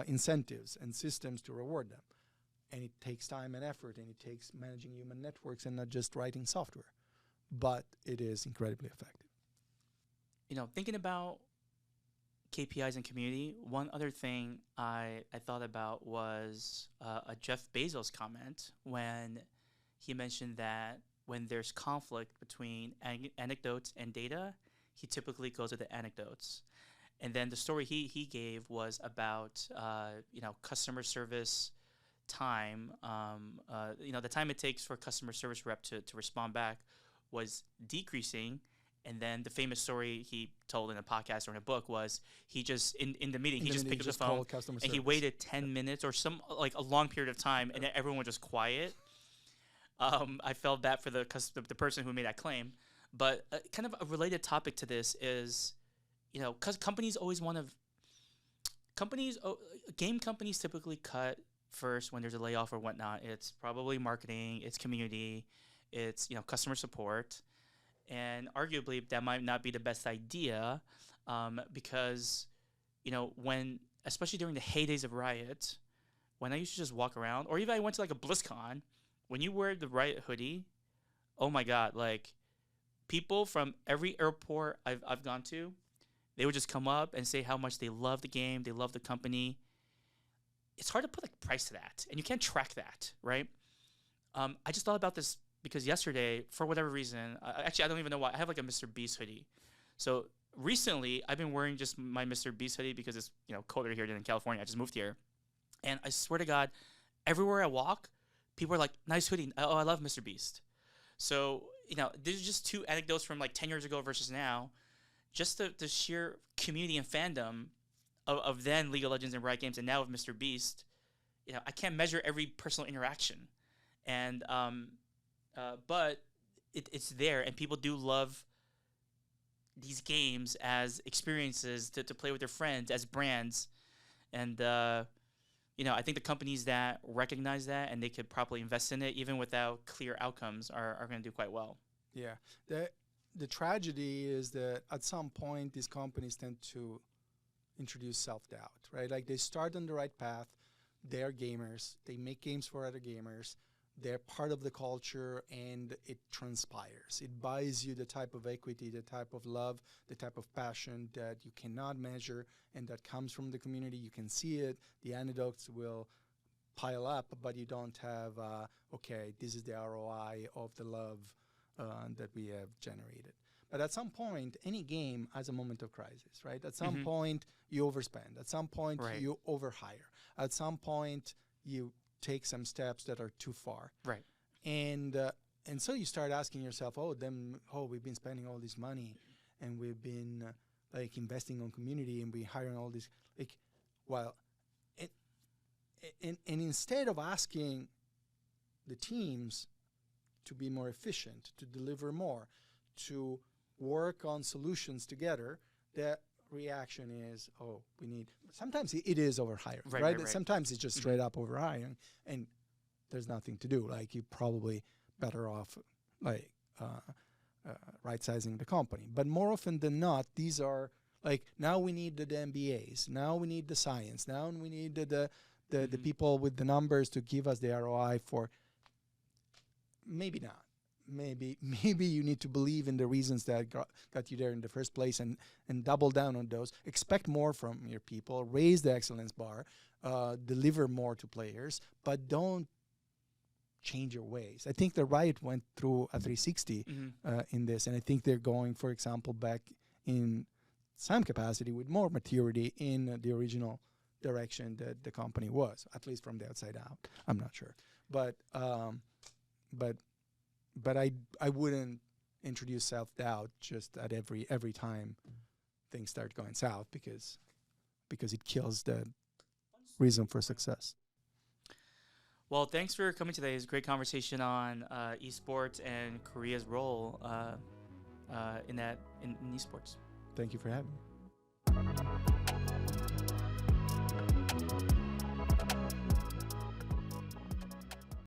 incentives and systems to reward them. And it takes time and effort, and it takes managing human networks and not just writing software. But it is incredibly effective. You know, thinking about KPIs and community, one other thing I thought about was a Jeff Bezos comment when he mentioned that when there's conflict between anecdotes and data, he typically goes with the anecdotes. And then the story he gave was about customer service time. The time it takes for a customer service rep to respond back was decreasing. And then the famous story he told in a podcast or in a book was he just in the meeting he just picked up the phone and he waited 10 minutes or a long period of time, and everyone was just quiet. I felt bad for the person who made that claim. But kind of a related topic to this is, because companies always want to, game companies typically cut first when there's a layoff or whatnot. It's probably marketing, it's community, it's customer support, and arguably that might not be the best idea, because when, especially during the heydays of Riot, when I used to just walk around, or even I went to like a BlizzCon. When you wear the Riot hoodie, oh my God, like people from every airport I've gone to, they would just come up and say how much they love the game, they love the company. It's hard to put a price to that, and you can't track that, right? I just thought about this because yesterday, for whatever reason, I don't even know why, I have like a Mr. Beast hoodie. So recently, I've been wearing just my Mr. Beast hoodie because it's colder here than in California. I just moved here. And I swear to God, everywhere I walk, people are like, nice hoodie. Oh, I love Mr. Beast. So, there's just two anecdotes from like 10 years ago versus now. Just the sheer community and fandom of then League of Legends and Riot Games and now of Mr. Beast. I can't measure every personal interaction. And, but it's there, and people do love these games as experiences to play with their friends, as brands. And, I think the companies that recognize that and they could probably invest in it, even without clear outcomes, are going to do quite well. Yeah. The tragedy is that at some point, these companies tend to introduce self-doubt, right? Like, they start on the right path. They're gamers. They make games for other gamers. They're part of the culture, and it transpires. It buys you the type of equity, the type of love, the type of passion that you cannot measure, and that comes from the community. You can see it. The anecdotes will pile up, but you don't have, okay, this is the ROI of the love that we have generated. But at some point, any game has a moment of crisis, right? At some point, you overspend. At some point, you overhire. At some point, you take some steps that are too far. Right. And and so you start asking yourself, we've been spending all this money, and we've been like investing on community, and we hiring all this like, well, and instead of asking the teams to be more efficient, to deliver more, to work on solutions together, the reaction is, we need. Sometimes it is overhiring, right? Sometimes it's just straight up overhiring, and there's nothing to do. Like, you're probably better off like right-sizing the company. But more often than not, these are like, now we need the MBAs, now we need the science, now we need the people with the numbers to give us the ROI for. Maybe not. Maybe you need to believe in the reasons that got you there in the first place, and double down on those. Expect more from your people. Raise the excellence bar. Deliver more to players, but don't change your ways. I think the Riot went through a 360 in this, and I think they're going, for example, back in some capacity with more maturity in the original direction that the company was, at least from the outside out. I'm not sure, but I wouldn't introduce self-doubt just at every time things start going south, because it kills the reason for success. Well, thanks for coming today. It was a great conversation on esports and Korea's role in esports. Thank you for having me.